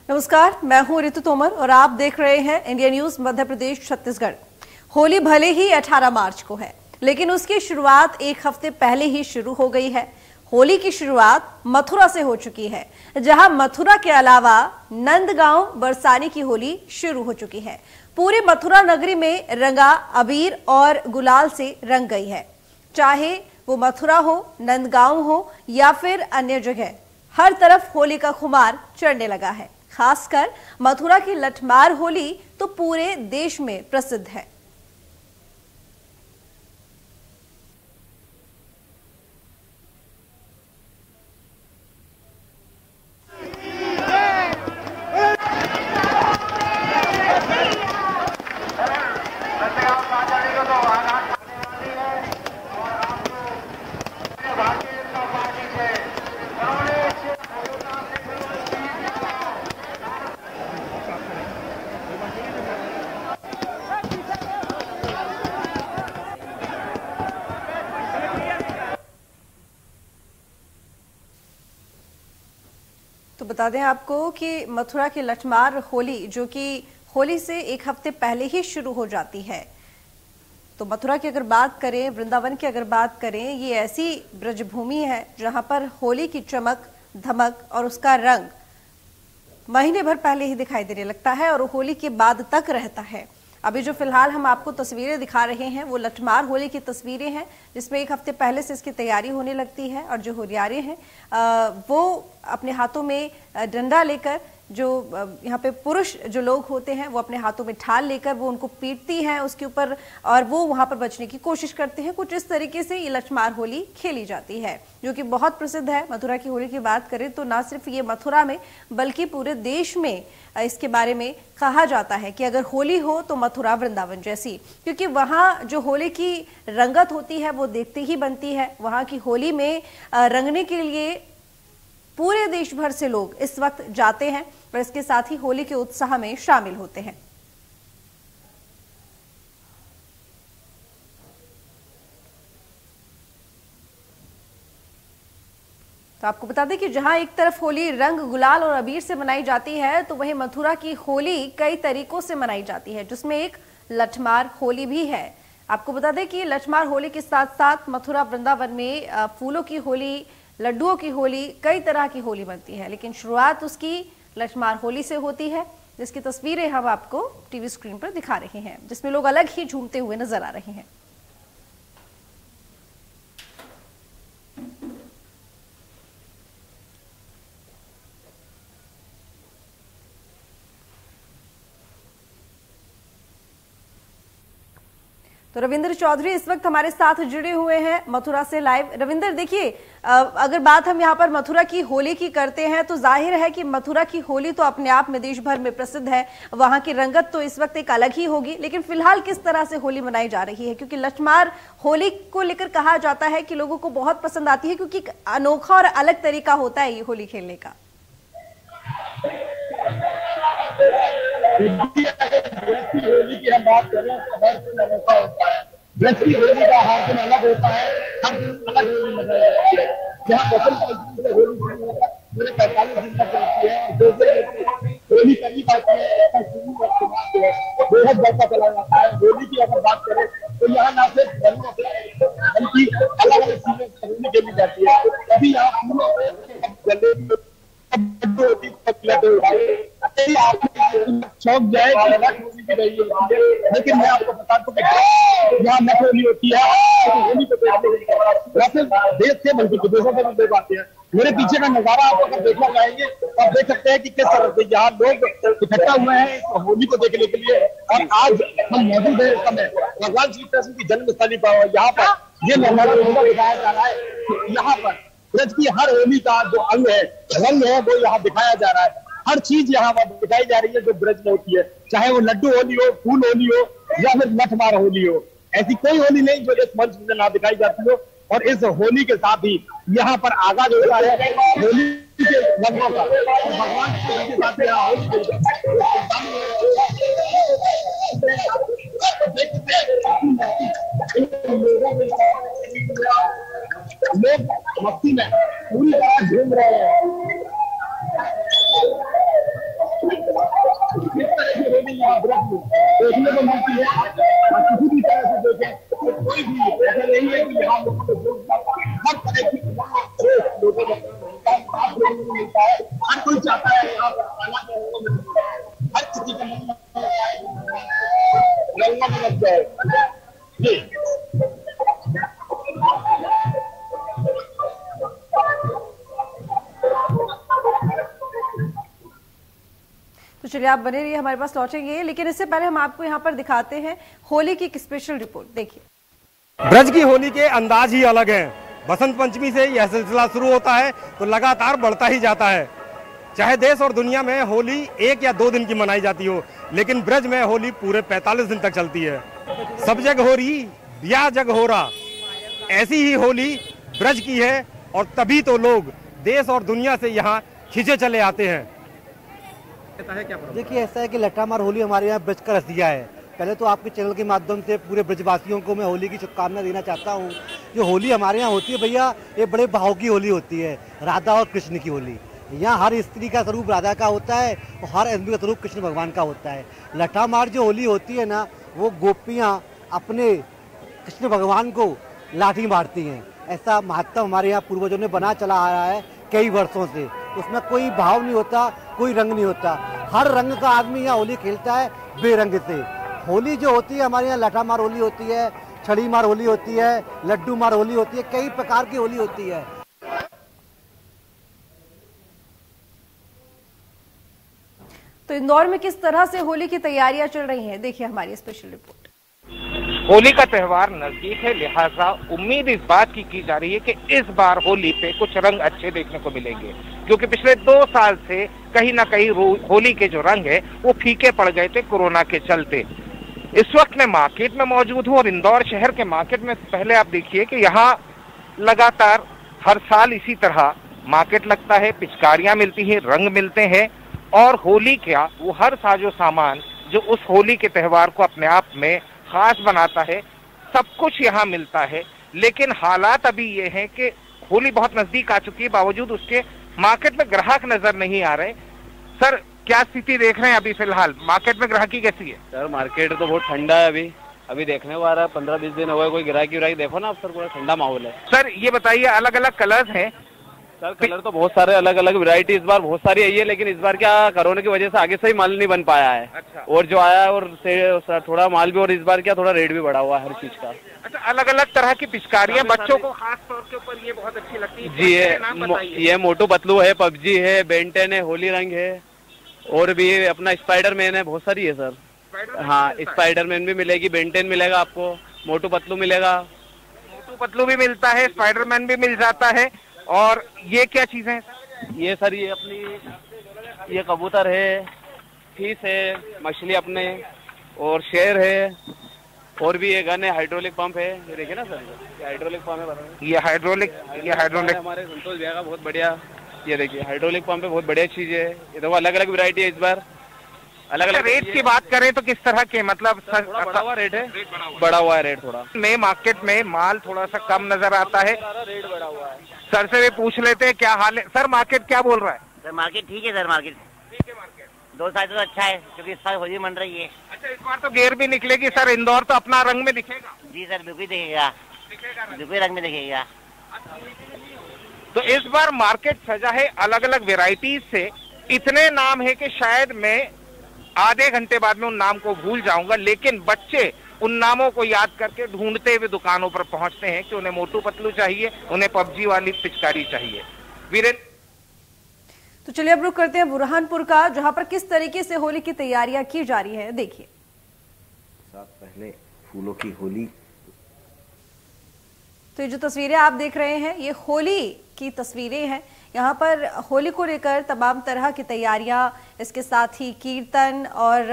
नमस्कार, मैं हूं रितु तोमर और आप देख रहे हैं इंडिया न्यूज मध्य प्रदेश छत्तीसगढ़। होली भले ही 18 मार्च को है, लेकिन उसकी शुरुआत एक हफ्ते पहले ही शुरू हो गई है। होली की शुरुआत मथुरा से हो चुकी है, जहां मथुरा के अलावा नंदगांव बरसाने की होली शुरू हो चुकी है। पूरी मथुरा नगरी में रंगा अबीर और गुलाल से रंग गई है। चाहे वो मथुरा हो, नंदगांव हो या फिर अन्य जगह, हर तरफ होली का खुमार चढ़ने लगा है। खासकर मथुरा की लठमार होली तो पूरे देश में प्रसिद्ध है। तो बता दें आपको कि मथुरा की लठमार होली, जो कि होली से एक हफ्ते पहले ही शुरू हो जाती है। तो मथुरा की अगर बात करें, वृंदावन की अगर बात करें, ये ऐसी ब्रजभूमि है जहां पर होली की चमक, धमक और उसका रंग महीने भर पहले ही दिखाई देने लगता है और होली के बाद तक रहता है। अभी जो फिलहाल हम आपको तस्वीरें दिखा रहे हैं वो लठमार होली की तस्वीरें हैं, जिसमें एक हफ्ते पहले से इसकी तैयारी होने लगती है। और जो होलियारे हैं वो अपने हाथों में डंडा लेकर, जो यहाँ पे पुरुष जो लोग होते हैं वो अपने हाथों में ढाल लेकर वो उनको पीटती हैं उसके ऊपर, और वो वहां पर बचने की कोशिश करते हैं। कुछ इस तरीके से ये लठमार होली खेली जाती है, जो कि बहुत प्रसिद्ध है। मथुरा की होली की बात करें तो ना सिर्फ ये मथुरा में बल्कि पूरे देश में इसके बारे में कहा जाता है कि अगर होली हो तो मथुरा वृंदावन जैसी, क्योंकि वहाँ जो होली की रंगत होती है वो देखते ही बनती है। वहाँ की होली में रंगने के लिए पूरे देश भर से लोग इस वक्त जाते हैं और इसके साथ ही होली के उत्साह में शामिल होते हैं। तो आपको बता दें कि जहां एक तरफ होली रंग, गुलाल और अबीर से मनाई जाती है, तो वहीं मथुरा की होली कई तरीकों से मनाई जाती है, जिसमें एक लठमार होली भी है। आपको बता दें कि लठमार होली के साथ साथ मथुरा, वृंदावन में फूलों की होली, लड्डुओं की होली, कई तरह की होली बनती है, लेकिन शुरुआत उसकी लठमार होली से होती है, जिसकी तस्वीरें हम आपको टीवी स्क्रीन पर दिखा रहे हैं, जिसमें लोग अलग ही झूमते हुए नजर आ रहे हैं। तो रविंद्र चौधरी इस वक्त हमारे साथ जुड़े हुए हैं मथुरा से लाइव। रविंद्र, देखिए, अगर बात हम यहाँ पर मथुरा की होली की करते हैं तो जाहिर है कि मथुरा की होली तो अपने आप में देश भर में प्रसिद्ध है। वहां की रंगत तो इस वक्त एक अलग ही होगी, लेकिन फिलहाल किस तरह से होली मनाई जा रही है? क्योंकि लठमार होली को लेकर कहा जाता है कि लोगों को बहुत पसंद आती है, क्योंकि अनोखा और अलग तरीका होता है ये होली खेलने का। होली की हम बात करें तो हर दिन अनोखा होता है। ब्रज की होली का हर दिन अलग होता है, हर दिन अलग होली मनाई जाती है। जहाँ बसंत पंचमी से होली शुरू होकर पूरे 45 दिन तक चलती है, जो होली कभी पाती है इसका शुरू बेहद बढ़ता चला जाता है। होली की अगर बात करें तो यहाँ ना सिर्फ रंगों से बल्कि अलग अलग चीजें होली खेली जाती है। कभी यहाँ फूलों से शौक जाए लेकिन मैं आपको बता दूं कि यहाँ नट होली होती है, तो होली को देखते देश से बल्कि विदेशों से भी देख पाते हैं। मेरे पीछे का नजारा आप अगर देखना चाहेंगे तो आप देख सकते हैं कि किस तरह से यहाँ लोग इकट्ठा हुए हैं होली को देखने के लिए। और आज हम मौजूद है इस समय भगवान श्री कृष्ण की जन्मस्थली पर, यहाँ पर ये नजारा दिखाया जा रहा है। यहाँ पर ब्रज की हर होली का जो अंग है, रंग है, वो यहाँ दिखाया जा रहा है। हर चीज यहाँ पर दिखाई जा रही है जो ब्रज में होती है, चाहे वो लड्डू होली हो, फूल होली हो या फिर लठमार होली हो। ऐसी कोई होली नहीं जो इस मंच में ना दिखाई जाती हो। और इस होली के साथ ही यहाँ पर आगाज होता है होली के रंगों का। भगवान के साथ यहाँ होली लोग मस्ती में पूरी तरह झूम रहे हैं। यहाँ ब्रज देखने को मिलती है। और किसी भी तरह से देखें तो कोई भी ऐसा नहीं है कि यहाँ लोगों को हर तरह की लोगों को मिलता है। हर कोई चाहता है यहाँ पर खाना को मिलता है, हर किसी का रंगमंच लग जाए जी। तो चलिए आप बने रहिए, हमारे पास लौटेंगे, लेकिन इससे पहले हम आपको यहाँ पर दिखाते हैं होली की एक स्पेशल रिपोर्ट। देखिए, ब्रज की होली के अंदाज ही अलग हैं। बसंत पंचमी से यह सिलसिला शुरू होता है तो लगातार बढ़ता ही जाता है। चाहे देश और दुनिया में होली 1 या 2 दिन की मनाई जाती हो, लेकिन ब्रज में होली पूरे 45 दिन तक चलती है। सब जग हो रही, ब्याह जग हो रहा, ऐसी ही होली ब्रज की है और तभी तो लोग देश और दुनिया से यहाँ खिंचे चले आते हैं। देखिए, ऐसा है कि लट्ठामार होली हमारे यहाँ ब्रज का रसिया है। पहले तो आपके चैनल के माध्यम से पूरे ब्रजवासियों को मैं होली की शुभकामना देना चाहता हूँ। जो होली हमारे यहाँ होती है भैया, ये बड़े भाव की होली होती है, राधा और कृष्ण की होली। यहाँ हर स्त्री का स्वरूप राधा का होता है और हर आदमी का स्वरूप कृष्ण भगवान का होता है। लट्ठामार जो होली होती है ना, वो गोपियाँ अपने कृष्ण भगवान को लाठी मारती हैं। ऐसा महत्व हमारे यहाँ पूर्वजों ने बना चला आ रहा है कई वर्षों से। उसमें कोई भाव नहीं होता, कोई रंग नहीं होता। हर रंग का आदमी यहाँ होली खेलता है बेरंग से। होली जो होती है हमारे यहाँ लट्ठामार होली होती है, छड़ी मार होली होती है, लड्डू मार होली होती है, कई प्रकार की होली होती है। तो इंदौर में किस तरह से होली की तैयारियां चल रही हैं, देखिए हमारी स्पेशल रिपोर्ट। होली का त्योहार नजदीक है, लिहाजा उम्मीद इस बात की जा रही है कि इस बार होली पे कुछ रंग अच्छे देखने को मिलेंगे, क्योंकि पिछले 2 साल से कहीं ना कहीं होली के जो रंग है वो फीके पड़ गए थे कोरोना के चलते। इस वक्त मैं मार्केट में मौजूद हूँ और इंदौर शहर के मार्केट में पहले आप देखिए कि यहाँ लगातार हर साल इसी तरह मार्केट लगता है, पिचकारियां मिलती हैं, रंग मिलते हैं और होली का वो हर साजो सामान जो उस होली के त्योहार को अपने आप में खास बनाता है, सब कुछ यहाँ मिलता है। लेकिन हालात अभी ये हैं कि होली बहुत नजदीक आ चुकी है, बावजूद उसके मार्केट में ग्राहक नजर नहीं आ रहे। सर, क्या स्थिति देख रहे हैं अभी फिलहाल मार्केट में, ग्राहकी कैसी है? सर, मार्केट तो बहुत ठंडा है अभी देखने को आ रहा है। 15-20 दिन हो गए, कोई गिराकी देखो ना आप सर, पूरा ठंडा माहौल है। सर ये बताइए, अलग अलग कलर्स हैं सर? कलर तो बहुत सारे, अलग अलग वैरायटी इस बार बहुत सारी आई है, लेकिन इस बार क्या कोरोना की वजह से आगे से ही माल नहीं बन पाया है। अच्छा। और जो आया है और से थोड़ा माल भी, और इस बार क्या थोड़ा रेट भी बढ़ा हुआ है हर चीज का। अच्छा, अलग अलग तरह की पिचकारियां बच्चों को खास तौर के ऊपर ये बहुत अच्छी लगती है जी। ये मोटू पतलू है, पबजी है, बेंटेन है, होली रंग है, और भी अपना स्पाइडरमैन है, बहुत सारी है सर। हाँ, स्पाइडरमैन भी मिलेगी, बेंटेन मिलेगा आपको, मोटू पतलू मिलेगा। मोटू पतलू भी मिलता है, स्पाइडरमैन भी मिल जाता है। और ये क्या चीजें हैं? ये सर, ये अपनी ये कबूतर है, फीस है, मछली अपने, और शेर है, और भी ये गन है, हाइड्रोलिक पंप है। ये देखिए ना सर, ये हाइड्रोलिक पंप है। ये हाइड्रोलिक हमारे संतोष भैया का बहुत बढ़िया। ये देखिए हाइड्रोलिक पंप है, बहुत बढ़िया चीज है। ये देखो अलग अलग वैरायटी है इस बार। अलग अलग रेट की बात करें तो किस तरह के, मतलब थोड़ा बढ़ा हुआ रेट है, बढ़ा हुआ है रेट थोड़ा। में मार्केट में माल थोड़ा सा कम नजर आता है, रेट बढ़ा हुआ है। सर से भी पूछ लेते हैं क्या हाल है। सर, मार्केट क्या बोल रहा है? सर मार्केट ठीक है, सर मार्केट ठीक है। मार्केट 2 साल तो अच्छा है, क्योंकि इस साल होली मन रही है। अच्छा, इस बार तो गेर भी निकलेगी सर, इंदौर तो अपना रंग में दिखेगा। जी सर, बिल्कुल दिखेगा, बिल्कुल रंग में दिखेगा। तो इस बार मार्केट सजा है अलग अलग वेराइटीज से, इतने नाम है कि शायद मैं आधे घंटे बाद में उन नाम को भूल जाऊंगा, लेकिन बच्चे उन नामों को याद करके ढूंढते हुए दुकानों पर पहुंचते हैं कि उन्हें मोटू पतलू चाहिए, उन्हें पबजी वाली पिचकारी चाहिए। वीरेंद्र, तो चलिए अब रुक करते हैं बुरहानपुर का, जहां पर किस तरीके से होली की तैयारियां की जा रही है, देखिए। पहले फूलों की होली। तो ये जो तस्वीरें आप देख रहे हैं, ये होली की तस्वीरें हैं। यहाँ पर होली को लेकर तमाम तरह की तैयारियां, इसके साथ ही कीर्तन और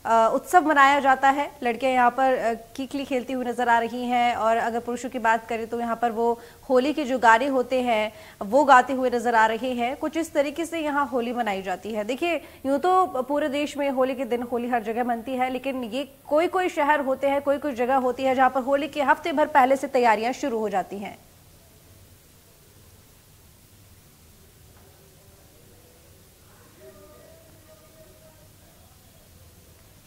उत्सव मनाया जाता है। लड़कियां यहाँ पर कीकली खेलती हुई नजर आ रही हैं, और अगर पुरुषों की बात करें तो यहाँ पर वो होली के जो गाने होते हैं वो गाते हुए नजर आ रहे हैं। कुछ इस तरीके से यहाँ होली मनाई जाती है। देखिए, यूं तो पूरे देश में होली के दिन होली हर जगह मनती है, लेकिन ये कोई कोई शहर होते हैं, कोई कोई जगह होती है जहाँ पर होली के हफ्ते भर पहले से तैयारियां शुरू हो जाती हैं।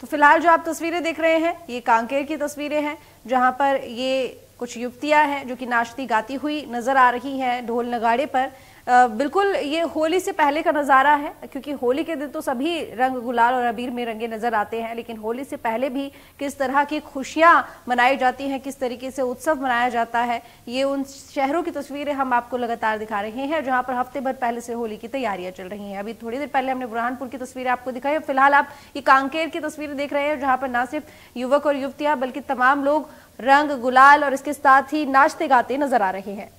तो तो फिलहाल जो आप तस्वीरें देख रहे हैं ये कांकेर की तस्वीरें हैं, जहां पर ये कुछ युवतियां हैं जो कि नाचती गाती हुई नजर आ रही हैं ढोल नगाड़े पर। बिल्कुल ये होली से पहले का नज़ारा है, क्योंकि होली के दिन तो सभी रंग गुलाल और अबीर में रंगे नजर आते हैं, लेकिन होली से पहले भी किस तरह की खुशियां मनाई जाती हैं, किस तरीके से उत्सव मनाया जाता है, ये उन शहरों की तस्वीरें हम आपको लगातार दिखा रहे हैं जहां पर हफ्ते भर पहले से होली की तैयारियां चल रही हैं। अभी थोड़ी देर पहले हमने बुरहानपुर की तस्वीरें आपको दिखाई, फिलहाल आप ये कांकेर की तस्वीरें देख रहे हैं जहां पर न सिर्फ युवक और युवतियां बल्कि तमाम लोग रंग गुलाल और इसके साथ ही नाचते गाते नजर आ रहे हैं।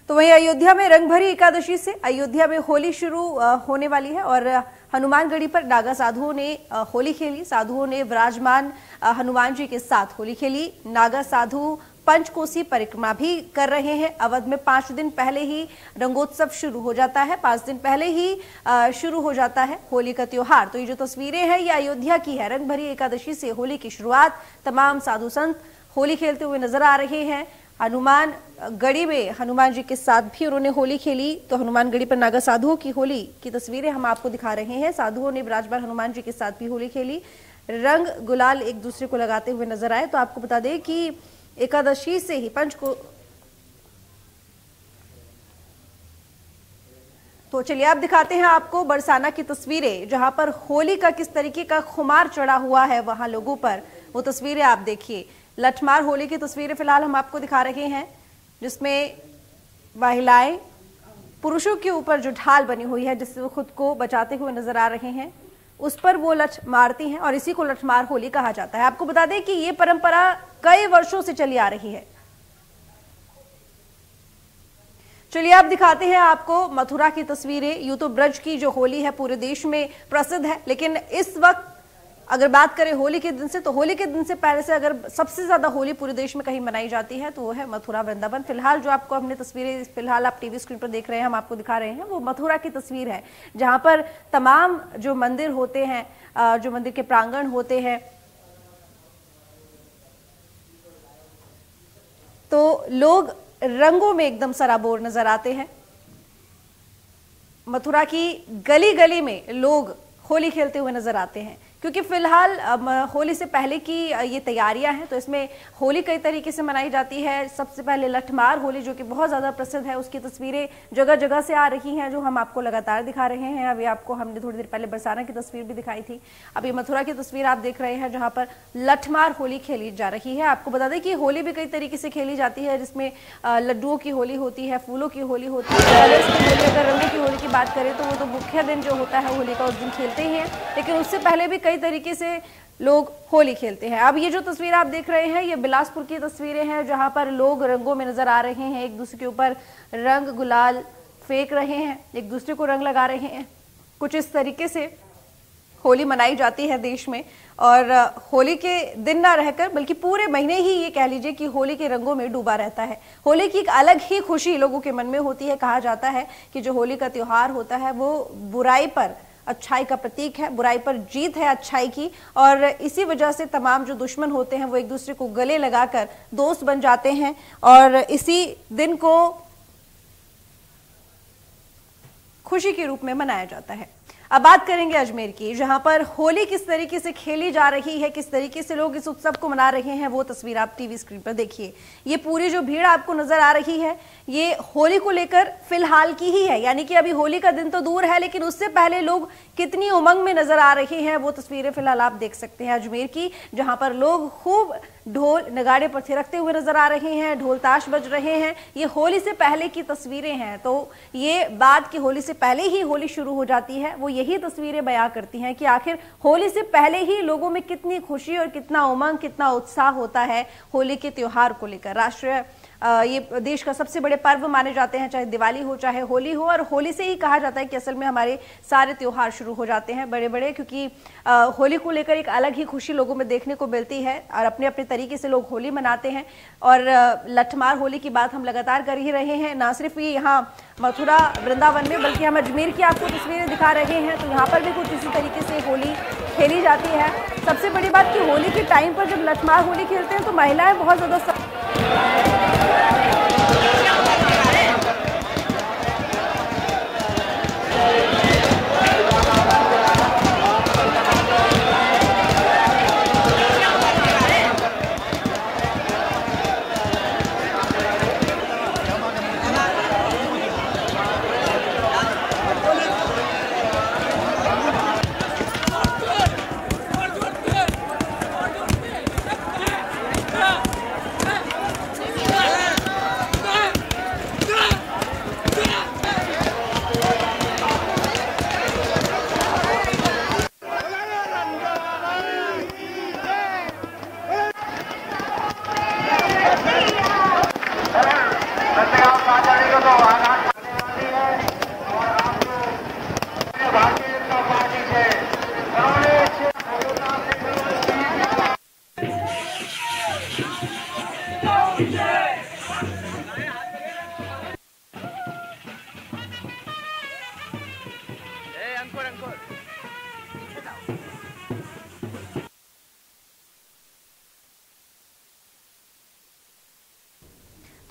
तो वहीं अयोध्या में रंगभरी एकादशी से अयोध्या में होली शुरू होने वाली है और हनुमानगढ़ी पर नागा साधुओं ने होली खेली। साधुओं ने विराजमान हनुमान जी के साथ होली खेली। नागा साधु पंचकोसी परिक्रमा भी कर रहे हैं। अवध में 5 दिन पहले ही रंगोत्सव शुरू हो जाता है, 5 दिन पहले ही शुरू हो जाता है होली का त्योहार। तो ये जो तस्वीरें हैं ये अयोध्या की है। रंगभरी एकादशी से होली की शुरुआत, तमाम साधु संत होली खेलते हुए नजर आ रहे हैं। हनुमान गढ़ी में हनुमान जी के साथ भी उन्होंने होली खेली। तो हनुमान गढ़ी पर नागा साधुओं की होली की तस्वीरें हम आपको दिखा रहे हैं। साधुओं ने विराजमान हनुमान जी के साथ भी होली खेली, रंग गुलाल एक दूसरे को लगाते हुए नजर आए। तो आपको बता दें कि एकादशी से ही तो चलिए आप दिखाते हैं आपको बरसाना की तस्वीरें, जहां पर होली का किस तरीके का खुमार चढ़ा हुआ है वहां लोगों पर। वो तस्वीरें आप देखिए, लठमार होली की तस्वीरें फिलहाल हम आपको दिखा रहे हैं, जिसमें महिलाएं पुरुषों के ऊपर जो ढाल बनी हुई है जिससे वो खुद को बचाते हुए नजर आ रहे हैं, उस पर वो लठ मारती हैं और इसी को लठमार होली कहा जाता है। आपको बता दें कि ये परंपरा कई वर्षों से चली आ रही है। चलिए आप दिखाते हैं आपको मथुरा की तस्वीरें। यूं तो ब्रज की जो होली है पूरे देश में प्रसिद्ध है, लेकिन इस वक्त अगर बात करें होली के दिन से, तो होली के दिन से पहले से अगर सबसे ज्यादा होली पूरे देश में कहीं मनाई जाती है तो वो है मथुरा वृंदावन। फिलहाल जो आपको हमने तस्वीरें फिलहाल आप टीवी स्क्रीन पर देख रहे हैं, हम आपको दिखा रहे हैं, वो मथुरा की तस्वीर है, जहां पर तमाम जो मंदिर होते हैं, जो मंदिर के प्रांगण होते हैं, तो लोग रंगों में एकदम सराबोर नजर आते हैं। मथुरा की गली गली में लोग होली खेलते हुए नजर आते हैं, क्योंकि फिलहाल होली से पहले की ये तैयारियां हैं। तो इसमें होली कई तरीके से मनाई जाती है। सबसे पहले लठमार होली जो कि बहुत ज़्यादा प्रसिद्ध है, उसकी तस्वीरें जगह जगह से आ रही हैं जो हम आपको लगातार दिखा रहे हैं। अभी आपको हमने थोड़ी देर पहले बरसाना की तस्वीर भी दिखाई थी। अभी मथुरा की तस्वीर आप देख रहे हैं जहाँ पर लठमार होली खेली जा रही है। आपको बता दें कि होली भी कई तरीके से खेली जाती है, जिसमें लड्डुओं की होली होती है, फूलों की होली होती है, कलर्स की होली। अगर रंगों की होली की बात करें तो वो तो मुख्य दिन जो होता है होली का, उस दिन खेलते ही हैं, लेकिन उससे पहले भी कई तरीके से लोग होली खेलते हैं। अब ये जो तस्वीर आप देख रहे हैं ये बिलासपुर की तस्वीरें हैं, जहां पर लोग रंगों में नजर आ रहे हैं, एक दूसरे के ऊपर रंग गुलाल फेंक रहे हैं, एक दूसरे को रंग लगा रहे हैं। कुछ इस तरीके से होली मनाई जाती है देश में। और होली के दिन ना रहकर बल्कि पूरे महीने ही ये कह लीजिए कि होली के रंगों में डूबा रहता है। होली की एक अलग ही खुशी लोगों के मन में होती है। कहा जाता है कि जो होली का त्योहार होता है वो बुराई पर अच्छाई का प्रतीक है, बुराई पर जीत है अच्छाई की, और इसी वजह से तमाम जो दुश्मन होते हैं वो एक दूसरे को गले लगाकर दोस्त बन जाते हैं और इसी दिन को खुशी के रूप में मनाया जाता है। अब बात करेंगे अजमेर की, जहां पर होली किस तरीके से खेली जा रही है, किस तरीके से लोग इस उत्सव को मना रहे हैं, वो तस्वीर आप टीवी स्क्रीन पर देखिए। ये पूरी जो भीड़ आपको नजर आ रही है ये होली को लेकर फिलहाल की ही है, यानी कि अभी होली का दिन तो दूर है, लेकिन उससे पहले लोग कितनी उमंग में नजर आ रहे हैं वो तस्वीरें फिलहाल आप देख सकते हैं अजमेर की, जहां पर लोग खूब ढोल नगाड़े पर थिरकते हुए नजर आ रहे हैं, ढोल ताश बज रहे हैं। ये होली से पहले की तस्वीरें हैं, तो ये बात कि होली से पहले ही होली शुरू हो जाती है वो यही तस्वीरें बयां करती हैं कि आखिर होली से पहले ही लोगों में कितनी खुशी और कितना उमंग, कितना उत्साह होता है होली के त्योहार को लेकर। राष्ट्रीय ये देश का सबसे बड़े पर्व माने जाते हैं, चाहे दिवाली हो चाहे होली हो, और होली से ही कहा जाता है कि असल में हमारे सारे त्योहार शुरू हो जाते हैं बड़े बड़े, क्योंकि होली को लेकर एक अलग ही खुशी लोगों में देखने को मिलती है और अपने अपने तरीके से लोग होली मनाते हैं। और लठमार होली की बात हम लगातार कर ही रहे हैं, ना सिर्फ ये यहाँ मथुरा वृंदावन में बल्कि हम अजमेर की आपको तस्वीरें दिखा रहे हैं, तो यहाँ पर भी कुछ इसी तरीके से होली खेली जाती है। सबसे बड़ी बात कि होली के टाइम पर जब लठमार होली खेलते हैं तो महिलाएं बहुत ज्यादा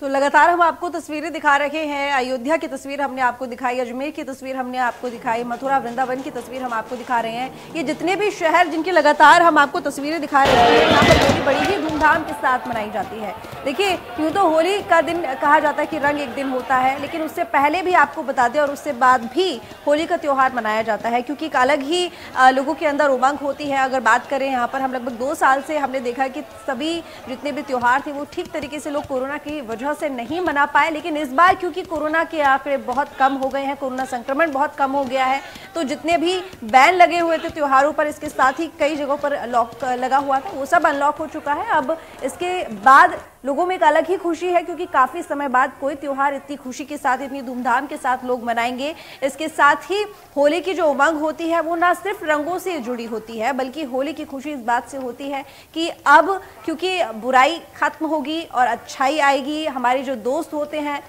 तो लगातार हम आपको तस्वीरें दिखा रहे हैं। अयोध्या की तस्वीर हमने आपको दिखाई, अजमेर की तस्वीर हमने आपको दिखाई, मथुरा वृंदावन की तस्वीर हम आपको दिखा रहे हैं। ये जितने भी शहर जिनकी लगातार हम आपको तस्वीरें दिखा रहे हैं, यहाँ पर होली बड़ी ही धूमधाम के साथ मनाई जाती है। देखिए, यूँ तो होली का दिन कहा जाता है कि रंग एक दिन होता है, लेकिन उससे पहले भी आपको बता दें और उससे बाद भी होली का त्यौहार मनाया जाता है, क्योंकि एक अलग ही लोगों के अंदर उमंग होती है। अगर बात करें यहाँ पर, हम लगभग 2 साल से हमने देखा कि सभी जितने भी त्यौहार थे वो ठीक तरीके से लोग कोरोना की वजह से नहीं मना पाए, लेकिन इस बार क्योंकि कोरोना के आंकड़े बहुत कम हो गए हैं, कोरोना संक्रमण बहुत कम हो गया है, तो जितने भी बैन लगे हुए थे त्योहारों पर, इसके साथ ही कई जगहों पर लॉक लगा हुआ था, वो सब अनलॉक हो चुका है। अब इसके बाद लोगों में एक अलग ही खुशी है, क्योंकि काफी समय बाद कोई त्योहार इतनी खुशी के साथ, इतनी धूमधाम के साथ लोग मनाएंगे। इसके साथ ही होली की जो उमंग होती है वो ना सिर्फ रंगों से जुड़ी होती है, बल्कि होली की खुशी इस बात से होती है कि अब क्योंकि बुराई खत्म होगी और अच्छाई आएगी। हमारे जो दोस्त होते हैं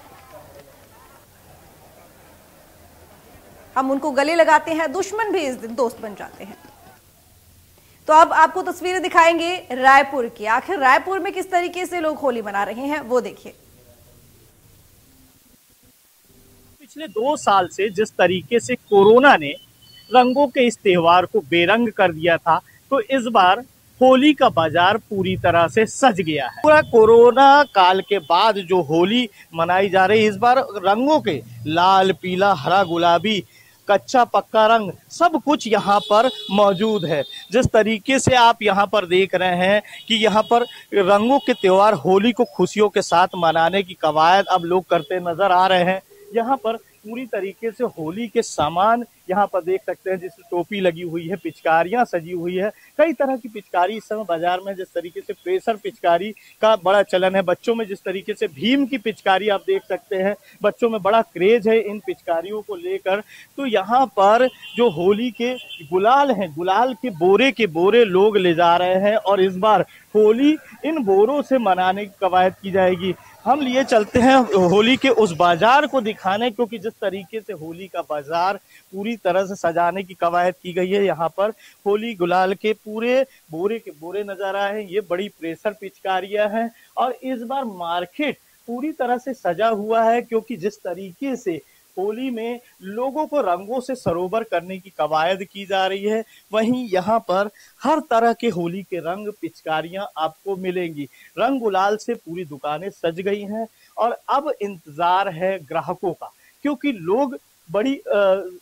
हम उनको गले लगाते हैं, दुश्मन भी इस दिन दोस्त बन जाते हैं। तो अब आपको तस्वीरें दिखाएंगे रायपुर की। आखिर रायपुर में किस तरीके से लोग होली मना रहे हैं वो देखिए। पिछले 2 साल से जिस तरीके से कोरोना ने रंगों के इस त्योहार को बेरंग कर दिया था, तो इस बार होली का बाजार पूरी तरह से सज गया है। पूरा कोरोना काल के बाद जो होली मनाई जा रही है, इस बार रंगों के लाल, पीला, हरा, गुलाबी, कच्चा पक्का रंग सब कुछ यहाँ पर मौजूद है। जिस तरीके से आप यहाँ पर देख रहे हैं कि यहाँ पर रंगों के त्योहार होली को खुशियों के साथ मनाने की कवायद अब लोग करते नजर आ रहे हैं। यहाँ पर पूरी तरीके से होली के सामान यहाँ पर देख सकते हैं, जिसमें टोपी लगी हुई है, पिचकारियां सजी हुई है, कई तरह की पिचकारी इस समय बाजार में। जिस तरीके से प्रेशर पिचकारी का बड़ा चलन है, बच्चों में जिस तरीके से भीम की पिचकारी आप देख सकते हैं, बच्चों में बड़ा क्रेज है इन पिचकारियों को लेकर। तो यहाँ पर जो होली के गुलाल हैं, गुलाल के बोरे लोग ले जा रहे हैं और इस बार होली इन बोरों से मनाने की कवायद की जाएगी। हम लिए चलते हैं होली के उस बाजार को दिखाने, क्योंकि जिस तरीके से होली का बाजार पूरी तरह से सजाने की कवायद की गई है, यहाँ पर होली गुलाल के पूरे बोरे के बोरे नजर आए हैं। ये बड़ी प्रेशर पिचकारियां हैं और इस बार मार्केट पूरी तरह से सजा हुआ है, क्योंकि जिस तरीके से होली में लोगों को रंगों से सरोवर करने की कवायद की जा रही है, वहीं यहाँ पर हर तरह के होली के रंग, पिचकारियां आपको मिलेंगी। रंग गुलाल से पूरी दुकानें सज गई हैं और अब इंतजार है ग्राहकों का, क्योंकि लोग बड़ी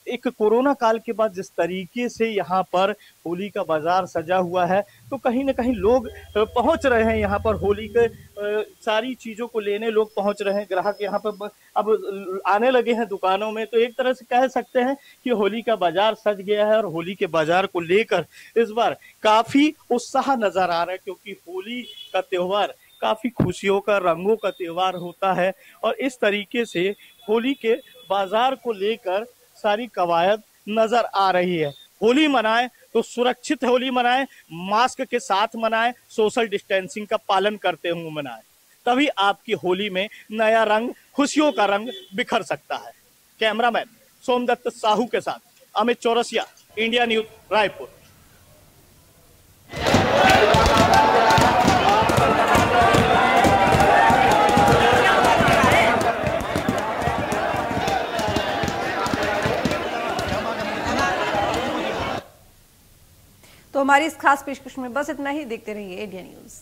एक कोरोना काल के बाद जिस तरीके से यहाँ पर होली का बाजार सजा हुआ है, तो कहीं ना कहीं लोग पहुंच रहे हैं यहाँ पर होली के सारी चीजों को लेने लोग पहुंच रहे हैं। ग्राहक यहाँ पर अब आने लगे हैं दुकानों में। तो एक तरह से कह सकते हैं कि होली का बाजार सज गया है और होली के बाजार को लेकर इस बार काफी उत्साह नजर आ रहा है, क्योंकि होली का त्योहार काफी खुशियों का, रंगों का त्योहार होता है और इस तरीके से होली के बाजार को लेकर सारी कवायद नजर आ रही है। होली मनाएं तो सुरक्षित होली मनाएं, मास्क के साथ मनाएं, सोशल डिस्टेंसिंग का पालन करते हुए मनाएं, तभी आपकी होली में नया रंग, खुशियों का रंग बिखर सकता है। कैमरामैन सोमदत्त साहू के साथ अमित चौरसिया, इंडिया न्यूज, रायपुर। तो हमारी इस खास पेशकश में बस इतना ही। देखते रहिए इंडिया न्यूज।